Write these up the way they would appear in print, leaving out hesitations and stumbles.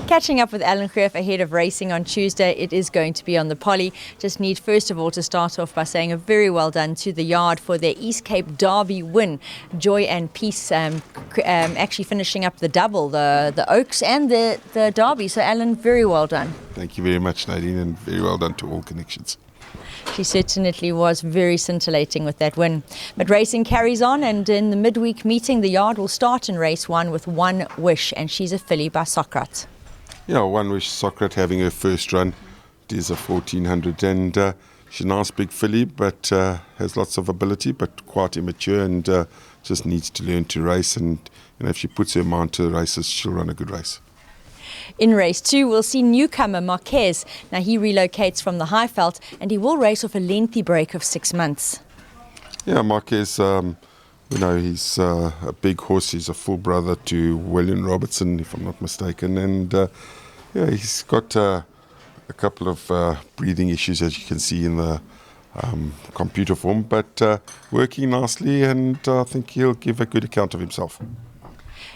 Catching up with Alan GREEFF ahead of racing on Tuesday. It is going to be on the Poly. Just need first of all to start off by saying a very well done to the yard for their East Cape Derby win. Joy and Peace actually finishing up the double, the Oaks and the Derby. So Alan, very well done. Thank you very much, Nadine, and very well done to all connections. She certainly was very scintillating with that win. But racing carries on, and in the midweek meeting, the yard will start in race 1 with One Wish, and she's a filly by Sokrat. Yeah, One Wish Sokrat having her first run. It is a 1400, and she's a nice big filly, but has lots of ability, but quite immature, and just needs to learn to race. And if she puts her mind to the races, she'll run a good race. In race 2, we'll see newcomer Marquez. Now, he relocates from the Highveld, and he will race off a lengthy break of 6 months. Yeah, Marquez, he's a big horse. He's a full brother to William Robertson, if I'm not mistaken. And he's got a couple of breathing issues, as you can see in the computer form, but working nicely, and I think he'll give a good account of himself.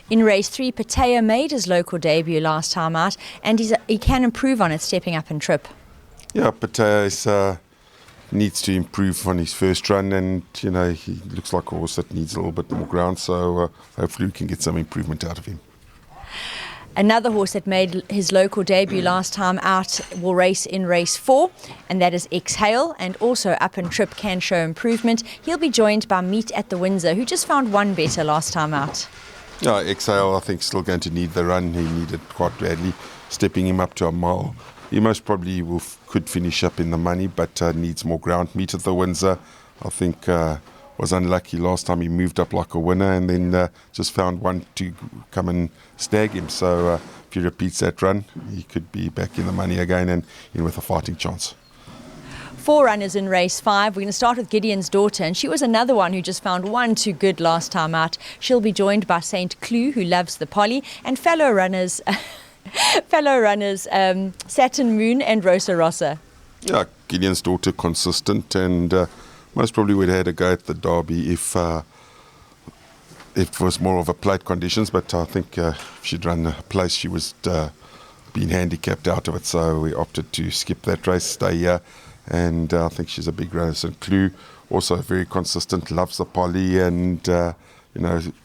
In race 3, PAYA made his local debut last time out, and he can improve on it, stepping up in trip. Yeah, PAYA needs to improve on his first run, and he looks like a horse that needs a little bit more ground, so hopefully we can get some improvement out of him. Another horse that made his local debut last time out will race in race 4, and that is Exhale, and also up in trip can show improvement. He'll be joined by Meet at the Windsor, who just found one better last time out. Yeah, Exhale, I think, still going to need the run. He needed quite badly, stepping him up to a mile. He most probably could finish up in the money, but needs more ground. Meet at the Windsor, I think, was unlucky last time. He moved up like a winner, and then just found one to come and snag him. So if he repeats that run, he could be back in the money again and in with a fighting chance. 4 runners in race 5. We're going to start with Gideons Daughter, and she was another one who just found one too good last time out. She'll be joined by St. Cloud, who loves the Poly, and fellow runners Saturn Moon and Rosa Rossa. Yeah, Gideons Daughter consistent, and most probably would have had a go at the Derby if it was more of a plate conditions, but I think if she'd run a place, she was being handicapped out of it, so we opted to skip that race, stay here. And I think she's a big runner. And Clue, also very consistent, loves the Poly, and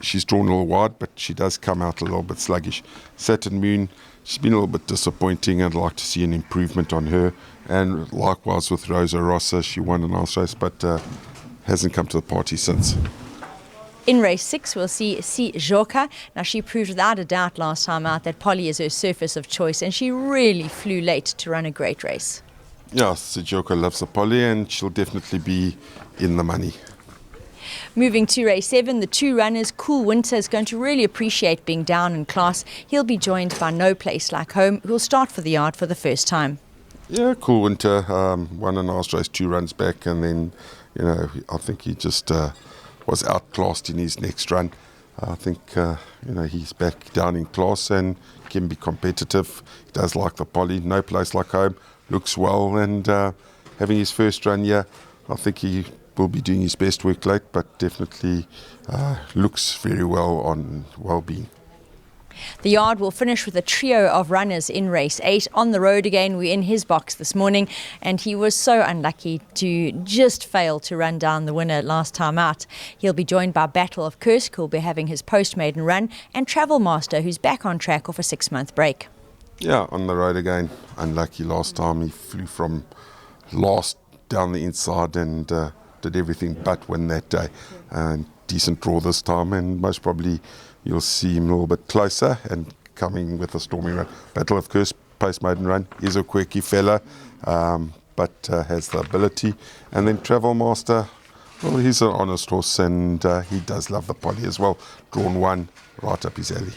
she's drawn a little wide, but she does come out a little bit sluggish. Saturn Moon, she's been a little bit disappointing. I'd like to see an improvement on her. And likewise with Rosa Rossa, she won a nice race, but hasn't come to the party since. In race 6, we'll see Joka. Now, she proved without a doubt last time out that Poly is her surface of choice, and she really flew late to run a great race. Yeah, Joka loves the Poly, and she'll definitely be in the money. Moving to race 7, the 2 runners, Cool Winter is going to really appreciate being down in class. He'll be joined by No Place Like Home, who'll start for the yard for the first time. Yeah, Cool Winter won a nice race 2 runs back, and then, I think he just was outclassed in his next run. I think, he's back down in class and can be competitive. He does like the Poly, No Place Like Home. Looks well, and having his first run here, I think he will be doing his best work late, but definitely looks very well on well-being. The yard will finish with a trio of runners in race 8. On the road again, we're in his box this morning, and he was so unlucky to just fail to run down the winner last time out. He'll be joined by Battle of Kursk, who'll be having his post-maiden run, and Travel Master, who's back on track off a 6-month break. Yeah, on the road again. Unlucky last time. He flew from last down the inside and did everything but win that day. Decent draw this time, and most probably you'll see him a little bit closer and coming with a stormy run. Battle of Curse, post-maiden run, is a quirky fella, but has the ability. And then Travel Master, well, he's an honest horse, and he does love the Poly as well. Drawn 1, right up his alley.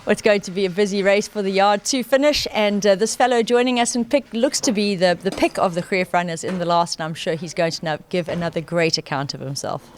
It's going to be a busy race for the yard to finish, and this fellow joining us in pick looks to be the pick of the GREEFF runners in the last, and I'm sure he's going to give another great account of himself.